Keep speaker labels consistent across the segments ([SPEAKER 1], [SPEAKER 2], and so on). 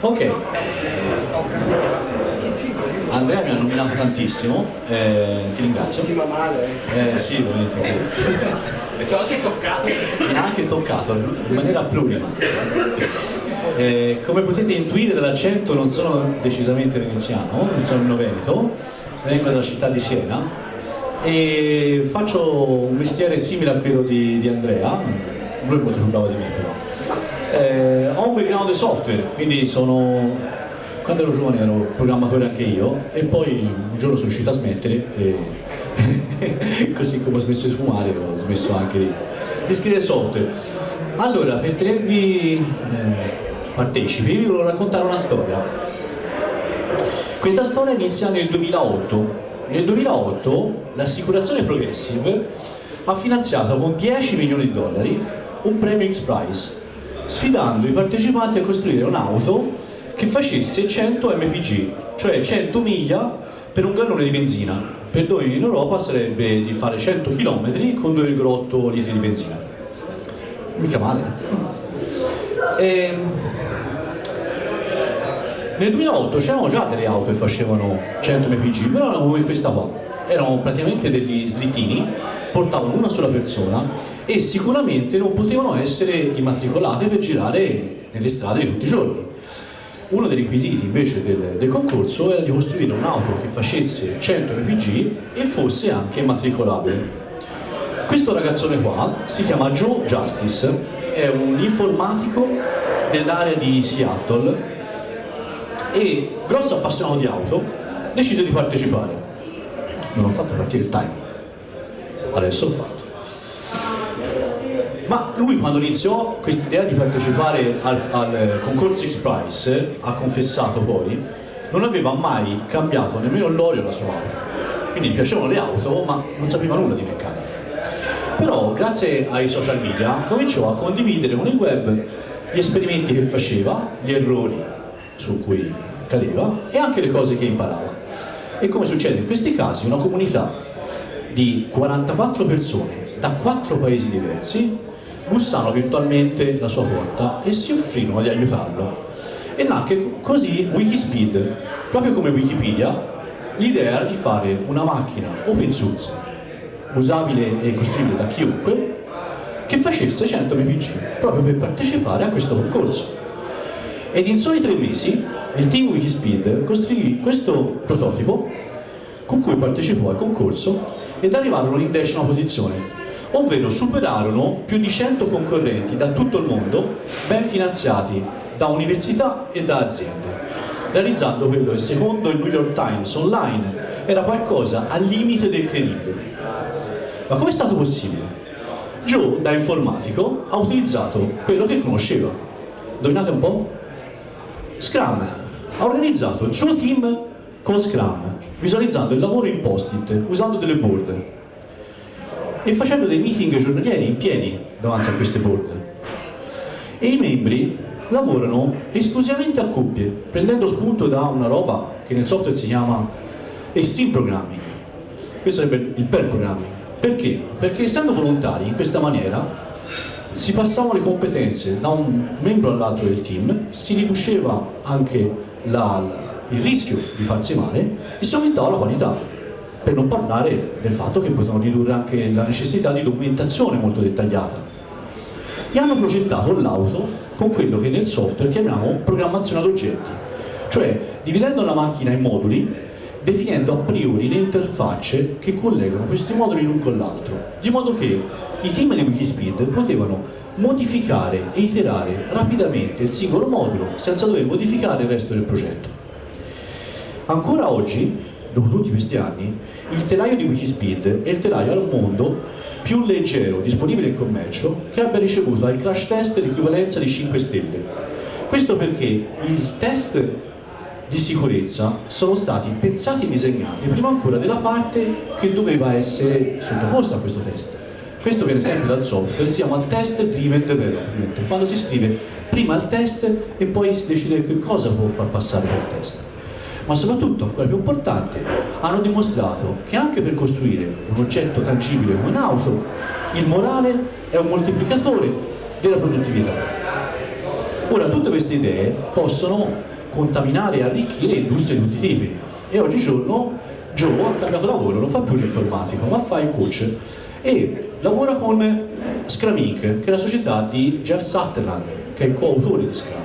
[SPEAKER 1] Ok, Andrea mi ha nominato tantissimo, ti ringrazio.
[SPEAKER 2] Ti va male?
[SPEAKER 1] Sì, veramente.
[SPEAKER 2] E ti ho anche toccato.
[SPEAKER 1] Mi ha anche toccato in maniera plurima. Come potete intuire dall'accento non sono decisamente veneziano, non sono nemmeno veneto, vengo dalla città di Siena e faccio un mestiere simile a quello di Andrea, lui è molto più bravo di me però. Ho un background di software, quindi quando ero giovane ero programmatore anche io e poi un giorno sono riuscito a smettere e così come ho smesso di fumare ho smesso anche di scrivere software. Allora, per tenervi partecipi vi volevo raccontare una storia. Questa storia inizia nel 2008. Nel 2008 l'assicurazione Progressive ha finanziato con 10 milioni di dollari un premio X-Prize, sfidando i partecipanti a costruire un'auto che facesse 100 mpg, cioè 100 miglia per un gallone di benzina. Per noi in Europa sarebbe di fare 100 km con 2,8 litri di benzina. Mica male. Nel 2008 c'erano già delle auto che facevano 100 mpg, però erano come questa qua. Erano praticamente degli slittini, portavano una sola persona e sicuramente non potevano essere immatricolate per girare nelle strade di tutti i giorni. Uno dei requisiti invece del concorso era di costruire un'auto che facesse 100 mpg e fosse anche immatricolabile. Questo ragazzone qua si chiama Joe Justice, è un informatico dell'area di Seattle e, grosso appassionato di auto, decise di partecipare. Non ho fatto partire il timer, adesso l'ho fatto. Ma lui, quando iniziò questa idea di partecipare al concorso X-Prize, ha confessato poi, non aveva mai cambiato nemmeno l'olio alla sua auto. Quindi gli piacevano le auto, ma non sapeva nulla di meccanica. Però, grazie ai social media, cominciò a condividere con il web gli esperimenti che faceva, gli errori su cui cadeva e anche le cose che imparava. E come succede in questi casi, una comunità di 44 persone da 4 paesi diversi bussarono virtualmente la sua porta e si offrirono di aiutarlo. E nacque così Wikispeed. Proprio come Wikipedia, l'idea era di fare una macchina open source, usabile e costruibile da chiunque, che facesse 100 mpg, proprio per partecipare a questo concorso. Ed in soli 3 mesi il team Wikispeed costruì questo prototipo con cui partecipò al concorso ed arrivarono in 10ª posizione, ovvero superarono più di 100 concorrenti da tutto il mondo, ben finanziati da università e da aziende, realizzando quello che secondo il New York Times Online era qualcosa al limite del credibile. Ma come è stato possibile? Joe, da informatico, ha utilizzato quello che conosceva. Indovinate un po'? Scrum. Ha organizzato il suo team con Scrum, visualizzando il lavoro in post-it, usando delle board e facendo dei meeting giornalieri in piedi davanti a queste board. E i membri lavorano esclusivamente a coppie, prendendo spunto da una roba che nel software si chiama Extreme Programming. Questo sarebbe il pair programming. Perché? Perché essendo volontari in questa maniera si passavano le competenze da un membro all'altro del team, si riduceva anche il rischio di farsi male e si aumentava la qualità, per non parlare del fatto che potevano ridurre anche la necessità di documentazione molto dettagliata. E hanno progettato l'auto con quello che nel software chiamiamo programmazione ad oggetti, cioè dividendo la macchina in moduli, definendo a priori le interfacce che collegano questi moduli l'un con l'altro, di modo che i team di Wikispeed potevano modificare e iterare rapidamente il singolo modulo senza dover modificare il resto del progetto. Ancora oggi, dopo tutti questi anni, il telaio di Wikispeed è il telaio al mondo più leggero disponibile in commercio che abbia ricevuto al crash test l'equivalenza di 5 stelle. Questo perché i test di sicurezza sono stati pensati e disegnati prima ancora della parte che doveva essere sottoposta a questo test. Questo viene sempre dal software, si chiama Test Driven Development, quando si scrive prima il test e poi si decide che cosa può far passare per test. Ma soprattutto, ancora più importante, hanno dimostrato che anche per costruire un oggetto tangibile come un'auto, il morale è un moltiplicatore della produttività. Ora, tutte queste idee possono contaminare e arricchire industrie di tutti i tipi. E oggigiorno Joe ha cambiato lavoro, non fa più l'informatico, ma fa il coach e lavora con Scrum Inc., che è la società di Jeff Sutherland, che è il coautore di Scrum,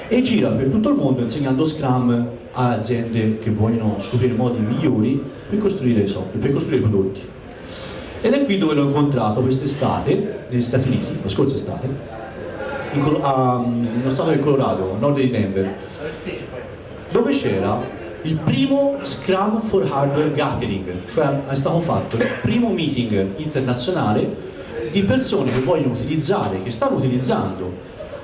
[SPEAKER 1] e gira per tutto il mondo insegnando Scrum a aziende che vogliono scoprire modi migliori per costruire prodotti. Ed è qui dove l'ho incontrato quest'estate, negli Stati Uniti, la scorsa estate, nello stato del Colorado, a nord di Denver, dove c'era il primo Scrum for Hardware Gathering, cioè è stato fatto il primo meeting internazionale di persone che vogliono utilizzare, che stanno utilizzando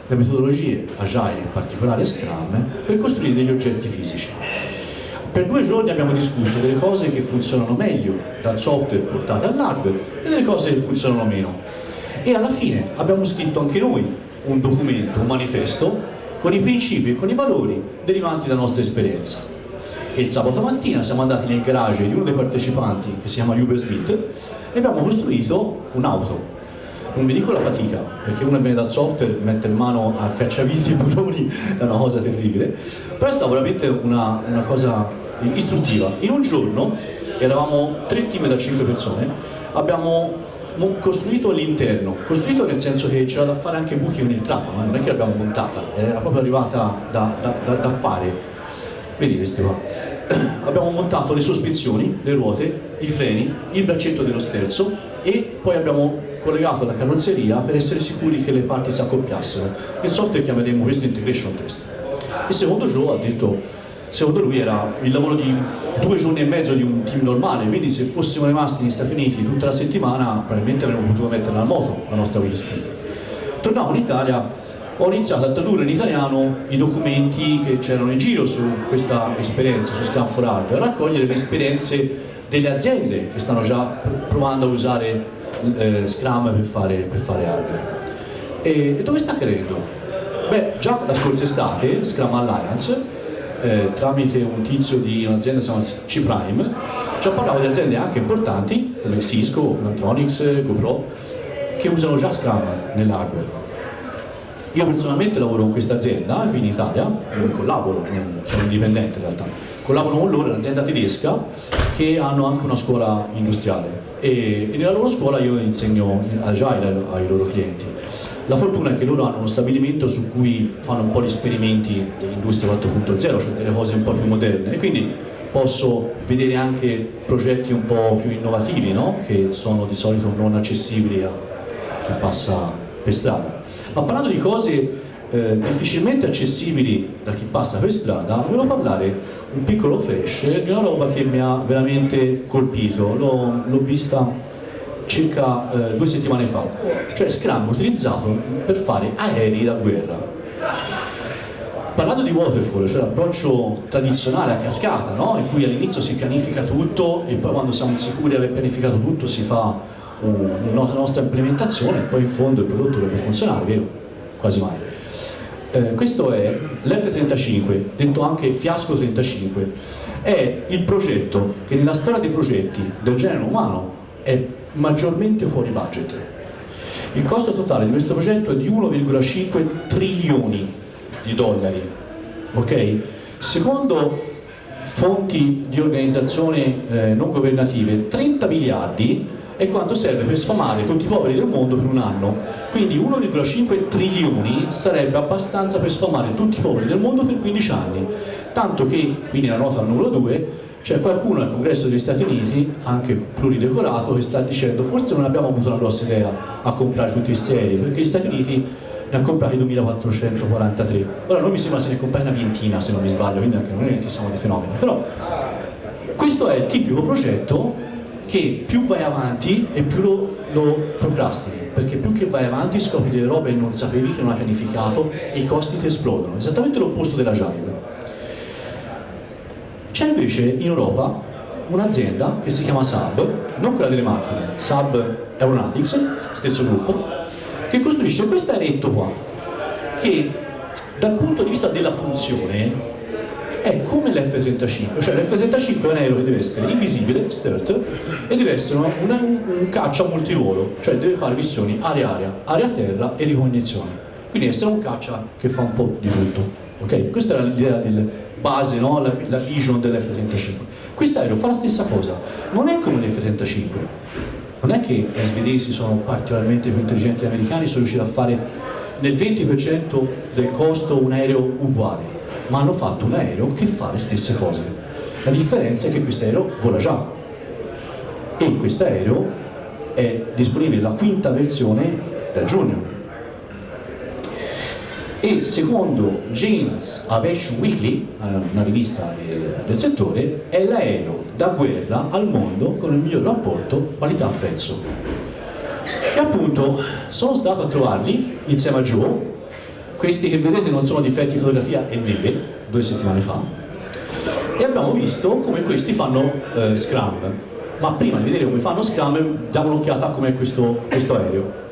[SPEAKER 1] le metodologie Agile, in particolare Scrum, per costruire degli oggetti fisici. Per 2 giorni abbiamo discusso delle cose che funzionano meglio dal software portate all'hardware e delle cose che funzionano meno. E alla fine abbiamo scritto anche noi un documento, un manifesto, con i principi e con i valori derivanti dalla nostra esperienza. E il sabato mattina siamo andati nel garage di uno dei partecipanti, che si chiama Uber Smith, e abbiamo costruito un'auto. Non vi dico la fatica, perché uno viene dal software, mette in mano a cacciaviti e bulloni, è una cosa terribile, però è stata veramente una cosa istruttiva. In un giorno, eravamo 3 team da 5 persone, abbiamo costruito l'interno, costruito nel senso che c'era da fare anche buchi con il tramo, non è che l'abbiamo montata, era proprio arrivata da fare. Vedi queste qua. Abbiamo montato le sospensioni, le ruote, i freni, il braccetto dello sterzo e poi abbiamo collegato la carrozzeria per essere sicuri che le parti si accoppiassero. Nel software chiameremo questo integration test. Il secondo Joe ha detto, secondo lui era il lavoro di 2 giorni e mezzo di un team normale, quindi se fossimo rimasti negli Stati Uniti tutta la settimana probabilmente avremmo potuto metterla a moto la nostra Wikisprint. Tornato in Italia, ho iniziato a tradurre in italiano i documenti che c'erano in giro su questa esperienza, su Scrum for Hardware, a raccogliere le esperienze delle aziende che stanno già provando a usare Scrum per fare hardware. E dove sta accadendo? Beh, già la scorsa estate Scrum Alliance, tramite un tizio di un'azienda che si chiama C-Prime, ci ha parlato di aziende anche importanti come Cisco, Plantronics, GoPro, che usano già Scrum nell'hardware. Io personalmente lavoro con questa azienda qui in Italia, collaboro, sono indipendente in realtà, collaboro con loro, è un'azienda tedesca che hanno anche una scuola industriale e nella loro scuola io insegno Agile ai loro clienti. La fortuna è che loro hanno uno stabilimento su cui fanno un po' gli esperimenti dell'industria 4.0, cioè delle cose un po' più moderne e quindi posso vedere anche progetti un po' più innovativi, no? Che sono di solito non accessibili a chi passa per strada. Ma parlando di cose difficilmente accessibili da chi passa per strada, volevo parlare un piccolo flash di una roba che mi ha veramente colpito, l'ho vista circa 2 settimane fa, cioè Scrum utilizzato per fare aerei da guerra. Parlando di waterfall, cioè l'approccio tradizionale a cascata, no? In cui all'inizio si pianifica tutto e poi quando siamo sicuri di aver pianificato tutto si fa una nostra implementazione e poi in fondo il prodotto dovrebbe funzionare, vero? Quasi mai. Questo è l'F35, detto anche Fiasco 35, è il progetto che nella storia dei progetti del genere umano è maggiormente fuori budget. Il costo totale di questo progetto è di 1,5 trilioni di dollari, ok? Secondo fonti di organizzazione non governative, 30 miliardi è quanto serve per sfamare tutti i poveri del mondo per un anno. Quindi 1,5 trilioni sarebbe abbastanza per sfamare tutti i poveri del mondo per 15 anni. Tanto che, qui nella nota numero 2, c'è qualcuno al Congresso degli Stati Uniti, anche pluridecorato, che sta dicendo forse non abbiamo avuto la grossa idea a comprare tutti questi aerei, perché gli Stati Uniti ne ha comprati 2443. Ora noi mi sembra se ne comprai una ventina, se non mi sbaglio, quindi anche non è che siamo dei fenomeni. Però questo è il tipico progetto che più vai avanti e più lo procrastini, perché più che vai avanti scopri delle robe che non sapevi, che non hai pianificato e i costi ti esplodono, esattamente l'opposto dell'Agile. C'è invece in Europa un'azienda che si chiama Saab, non quella delle macchine, Saab Aeronautics, stesso gruppo, che costruisce questo aeretto qua, che dal punto di vista della funzione è come l'F-35, cioè l'F-35 è un aereo che deve essere invisibile, stealth, e deve essere un caccia multiruolo, cioè deve fare missioni aria-aria, aria-terra e ricognizione. Quindi essere un caccia che fa un po' di tutto, ok? Questa era l'idea del base, no? La vision dell'F-35. Questo aereo fa la stessa cosa, non è come l'F-35, non è che gli svedesi sono particolarmente più intelligenti degli americani, sono riusciti a fare nel 20% del costo un aereo uguale, ma hanno fatto un aereo che fa le stesse cose. La differenza è che questo aereo vola già, e questo aereo è disponibile la quinta versione da giugno. E secondo James Aviation Weekly, una rivista del settore, è l'aereo da guerra al mondo con il miglior rapporto qualità-prezzo. E appunto sono stato a trovarli insieme a Joe. Questi che vedete non sono difetti di fotografia e neve, 2 settimane fa, e abbiamo visto come questi fanno Scrum. Ma prima di vedere come fanno Scrum, diamo un'occhiata a com'è questo aereo.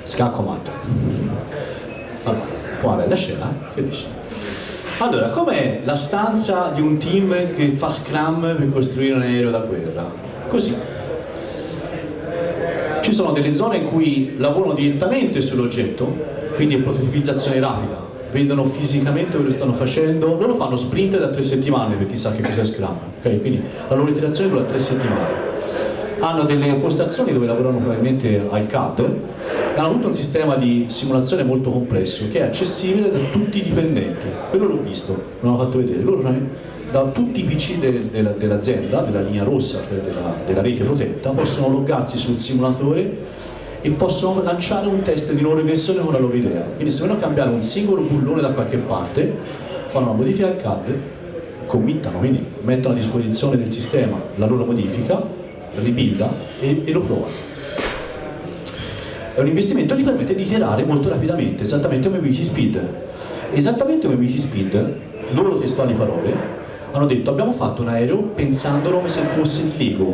[SPEAKER 1] Scacco matto. Vabbè, fu una bella scena, che dici? Allora, com'è la stanza di un team che fa Scrum per costruire un aereo da guerra? Così. Ci sono delle zone in cui lavorano direttamente sull'oggetto, quindi è prototipizzazione rapida, vedono fisicamente quello che stanno facendo, loro fanno sprint da 3 settimane per chi sa che cos'è Scrum, ok? Quindi la loro iterazione dura 3 settimane. Hanno delle postazioni dove lavorano probabilmente al CAD, hanno tutto un sistema di simulazione molto complesso che è accessibile da tutti i dipendenti. Quello l'ho visto, me l'hanno fatto vedere. Loro, cioè, da tutti i PC dell'azienda, della linea rossa, cioè della rete protetta, possono loggarsi sul simulatore e possono lanciare un test di non regressione con la loro idea. Quindi se vogliono cambiare un singolo bullone da qualche parte, fanno una modifica al CAD, committano, quindi mettono a disposizione del sistema la loro modifica, ribuilda e lo provano. È un investimento che gli permette di iterare molto rapidamente, esattamente come Wikispeed. Esattamente come Wikispeed, loro testuali parole, hanno detto: abbiamo fatto un aereo pensandolo come se fosse il Lego.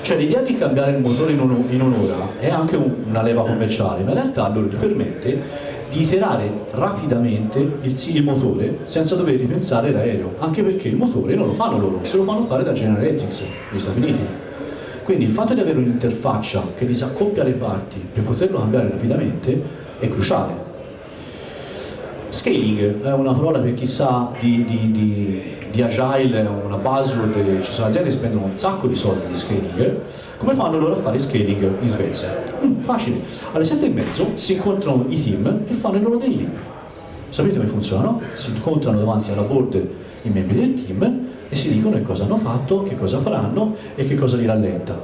[SPEAKER 1] Cioè l'idea di cambiare il motore in un'ora è anche una leva commerciale, ma in realtà loro gli permette di iterare rapidamente il motore senza dover ripensare l'aereo, anche perché il motore non lo fanno loro, se lo fanno fare da General Electric negli Stati Uniti. Quindi il fatto di avere un'interfaccia che disaccoppia le parti per poterlo cambiare rapidamente è cruciale. Scaling è una parola per chi sa di agile, è una buzzword, ci sono aziende che spendono un sacco di soldi di scaling. Come fanno loro a fare scaling in Svezia? Facile, alle 7:30 si incontrano i team e fanno il loro daily. Sapete come funzionano? Si incontrano davanti alla board i membri del team e si dicono che cosa hanno fatto, che cosa faranno e che cosa li rallenta.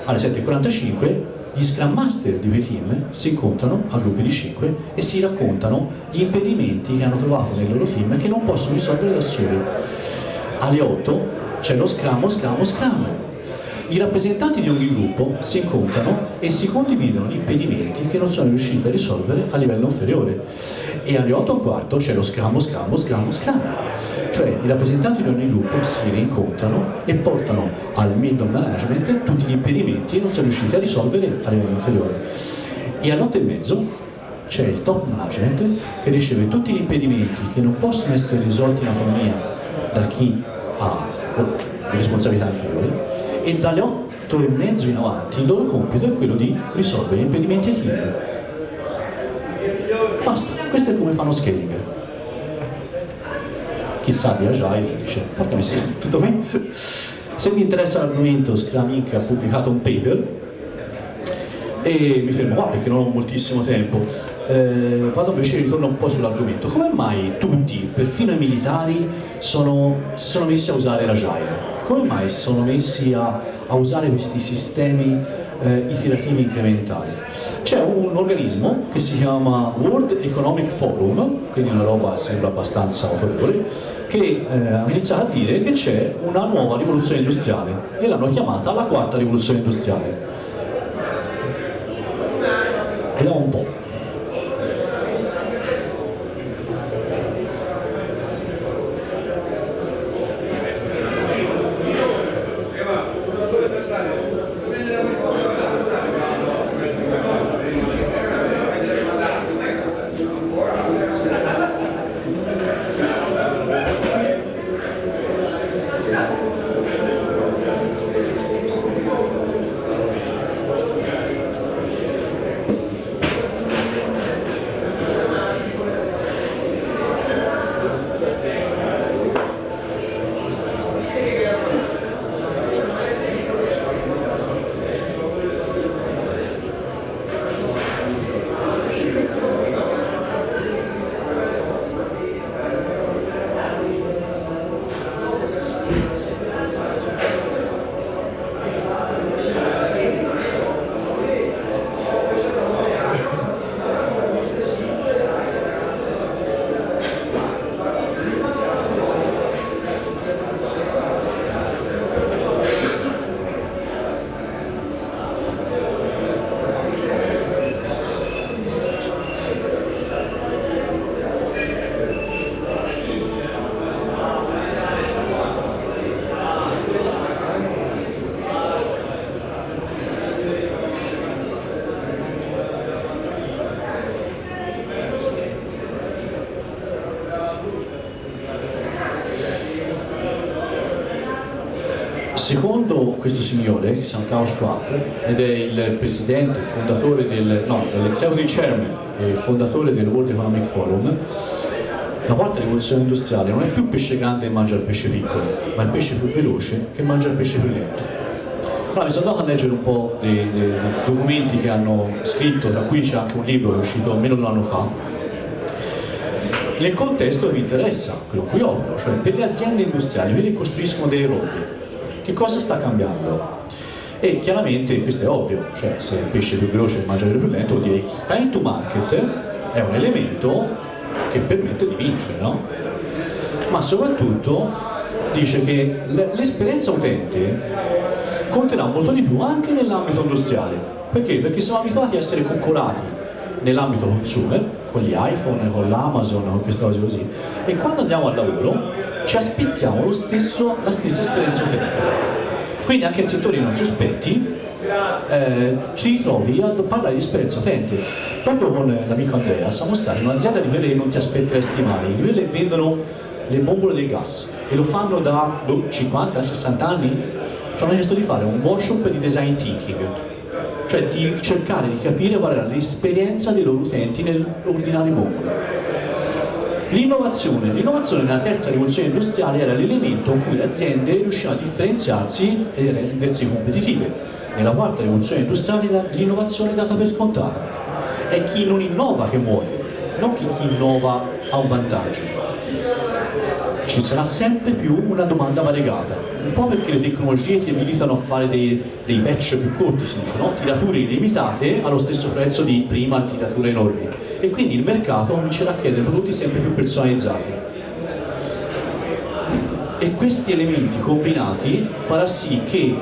[SPEAKER 1] Alle 7:45 gli Scrum Master di quei team si incontrano a gruppi di 5 e si raccontano gli impedimenti che hanno trovato nel loro team e che non possono risolvere da soli. Alle 8 c'è lo Scrum. I rappresentanti di ogni gruppo si incontrano e si condividono gli impedimenti che non sono riusciti a risolvere a livello inferiore. E alle 8:15 c'è lo Scrum. Cioè i rappresentanti di ogni gruppo si rincontrano e portano al middle management tutti gli impedimenti che non sono riusciti a risolvere a livello inferiore. E alle 8:30 c'è il top management che riceve tutti gli impedimenti che non possono essere risolti in autonomia da chi ha responsabilità inferiori, e dalle 8:30 in avanti il loro compito è quello di risolvere gli impedimenti ai team. Basta, questo è come fanno scaling. Chissà di Agile dice, porca miseria, tutto qui. Se vi interessa l'argomento, Scrum Inc. ha pubblicato un paper e mi fermo qua perché non ho moltissimo tempo. Vado invece e ritorno un po' sull'argomento. Come mai tutti, perfino i militari, si sono messi a usare l'Agile? Come mai si sono messi a usare questi sistemi iterativi incrementali? C'è un organismo che si chiama World Economic Forum, quindi una roba sembra abbastanza autorevole, che ha iniziato a dire che c'è una nuova rivoluzione industriale e l'hanno chiamata la quarta rivoluzione industriale. Vediamo un po'. Secondo questo signore, che si chiama Klaus Schwab, ed è il presidente, fondatore l'executive chairman e fondatore del World Economic Forum, la quarta rivoluzione industriale non è più pesce grande che mangia il pesce piccolo, ma il pesce più veloce che mangia il pesce più lento. Allora, mi sono andato a leggere un po' dei documenti che hanno scritto, tra cui c'è anche un libro che è uscito almeno un anno fa, nel contesto che vi interessa, quello qui opero, cioè per le aziende industriali, quelle che costruiscono delle robe. Che cosa sta cambiando? E chiaramente questo è ovvio, cioè se il pesce più veloce mangia quello più lento, vuol dire che il time to market è un elemento che permette di vincere, no? Ma soprattutto dice che l'esperienza utente conterà molto di più anche nell'ambito industriale. Perché? Perché siamo abituati a essere coccolati nell'ambito consumer, con gli iPhone, con l'Amazon, con queste cose così, e quando andiamo al lavoro ci aspettiamo la stessa esperienza utente. Quindi anche in settori non sospetti ci ritrovi a parlare di esperienza utente. Proprio con l'amico Andrea siamo stati in un'azienda di quelle che non ti aspetteresti mai, di quelle che vendono le bombole del gas e lo fanno da 50-60 anni. Ci hanno chiesto di fare un workshop di design thinking, cioè di cercare di capire qual era l'esperienza dei loro utenti nell'ordinare bombole. L'innovazione nella terza rivoluzione industriale era l'elemento con cui le aziende riuscivano a differenziarsi e rendersi competitive. Nella quarta rivoluzione industriale l'innovazione è data per scontata. È chi non innova che muore. non che chi innova ha un vantaggio. Ci sarà sempre più una domanda variegata, un po' perché le tecnologie ti abilitano a fare dei patch più corti, si dice, no? Tirature illimitate allo stesso prezzo di prima tirature enormi, e quindi il mercato comincerà a chiedere prodotti sempre più personalizzati. E questi elementi combinati farà sì che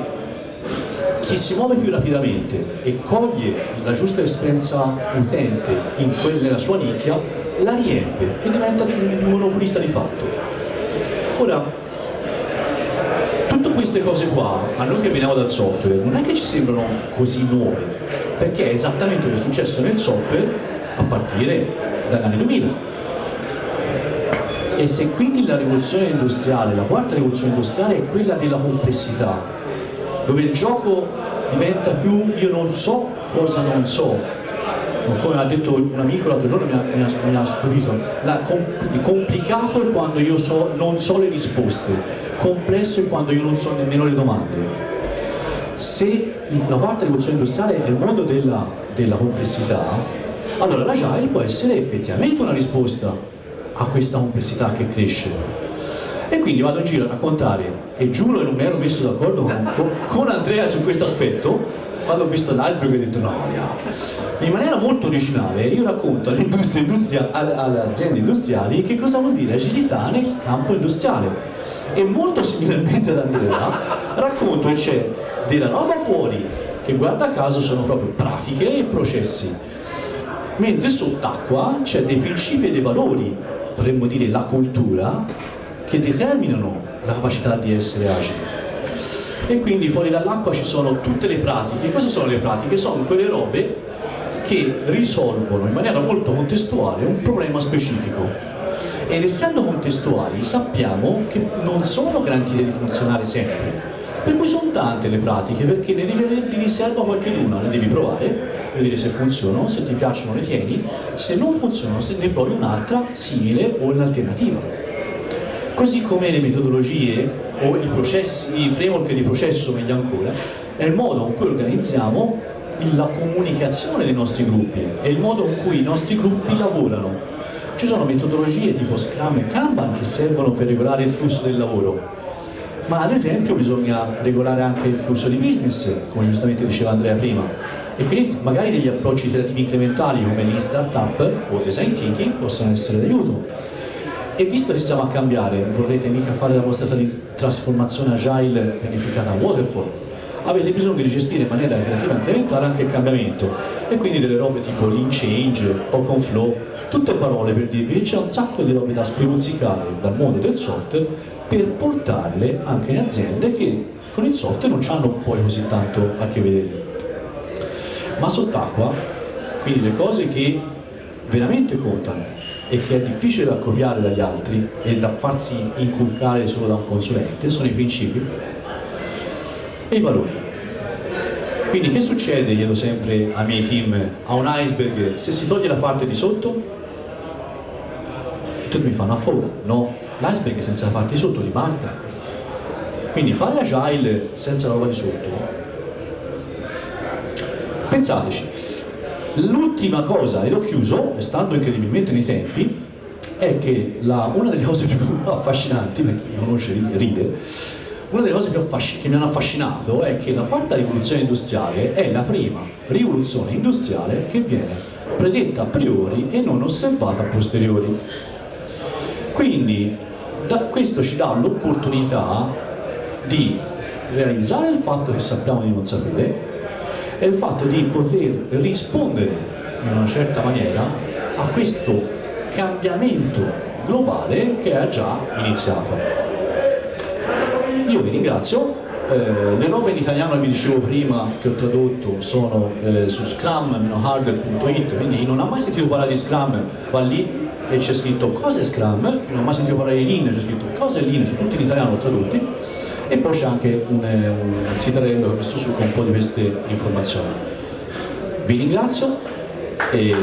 [SPEAKER 1] chi si muove più rapidamente e coglie la giusta esperienza utente nella sua nicchia, la riempie e diventa un monopolista di fatto. Ora, tutte queste cose qua, a noi che veniamo dal software, non è che ci sembrano così nuove, perché è esattamente quello che è successo nel software a partire dagli anni 2000. E se quindi la rivoluzione industriale, la quarta rivoluzione industriale è quella della complessità, dove il gioco diventa più io non so cosa non so, come ha detto un amico l'altro giorno, mi ha stupito, complicato è quando io non so le risposte, complesso è quando io non so nemmeno le domande. Se la quarta rivoluzione industriale è il mondo della complessità, allora l'agile può essere effettivamente una risposta a questa complessità che cresce. E quindi vado in giro a raccontare, e giuro che non mi ero messo d'accordo con Andrea su questo aspetto, quando ho visto l'iceberg ho detto no, in maniera molto originale io racconto alle aziende industriali che cosa vuol dire agilità nel campo industriale, e molto similarmente ad Andrea racconto che c'è della roba fuori che guarda caso sono proprio pratiche e processi, mentre sott'acqua c'è dei principi e dei valori, potremmo dire la cultura, che determinano la capacità di essere agili. E quindi fuori dall'acqua ci sono tutte le pratiche. Cosa sono le pratiche? Sono quelle robe che risolvono in maniera molto contestuale un problema specifico, ed essendo contestuali sappiamo che non sono garantite di funzionare sempre, per cui sono tante le pratiche, perché ne devi avere di riserva qualcheduna, le devi provare, vedere se funzionano, se ti piacciono le tieni, se non funzionano se ne provi un'altra simile o un'alternativa. Così come le metodologie o i processi, i framework di processo meglio ancora, è il modo con cui organizziamo la comunicazione dei nostri gruppi, è il modo con cui i nostri gruppi lavorano. Ci sono metodologie tipo Scrum e Kanban che servono per regolare il flusso del lavoro, ma ad esempio bisogna regolare anche il flusso di business, come giustamente diceva Andrea prima, e quindi magari degli approcci iterativi incrementali come Lean Startup o Design Thinking possono essere d'aiuto. E visto che stiamo a cambiare, vorrete mica fare la vostra trasformazione agile pianificata a waterfall, avete bisogno di gestire in maniera iterativa e incrementale anche il cambiamento, e quindi delle robe tipo Lean Change, Open Flow, tutte parole per dirvi che c'è un sacco di robe da spiluzzicare dal mondo del software per portarle anche in aziende che con il software non hanno poi così tanto a che vedere. Ma sott'acqua, quindi le cose che veramente contano e che è difficile da copiare dagli altri e da farsi inculcare solo da un consulente, sono i principi e i valori. Quindi che succede, chiedo sempre ai miei team, a un iceberg se si toglie la parte di sotto? E tutti mi fanno a fuoco, no, l'iceberg senza la parte di sotto ribalta. Quindi fare agile senza la roba di sotto, pensateci. L'ultima cosa, e l'ho chiuso, e stando incredibilmente nei tempi, è che una delle cose più affascinanti, per chi mi conosce ride, una delle cose che mi hanno affascinato è che la quarta rivoluzione industriale è la prima rivoluzione industriale che viene predetta a priori e non osservata a posteriori. Quindi questo ci dà l'opportunità di realizzare il fatto che sappiamo di non sapere, è il fatto di poter rispondere in una certa maniera a questo cambiamento globale che ha già iniziato. Io vi ringrazio, le robe in italiano che vi dicevo prima che ho tradotto sono su scrum-harder.it, quindi chi non ha mai sentito parlare di Scrum va lì e c'è scritto cosa è Scrum, chi non ha mai sentito parlare di Lean c'è scritto cosa è Lean, sono tutti in italiano tradotti, e poi c'è anche un citarello che ho messo su con un po' di queste informazioni. Vi ringrazio e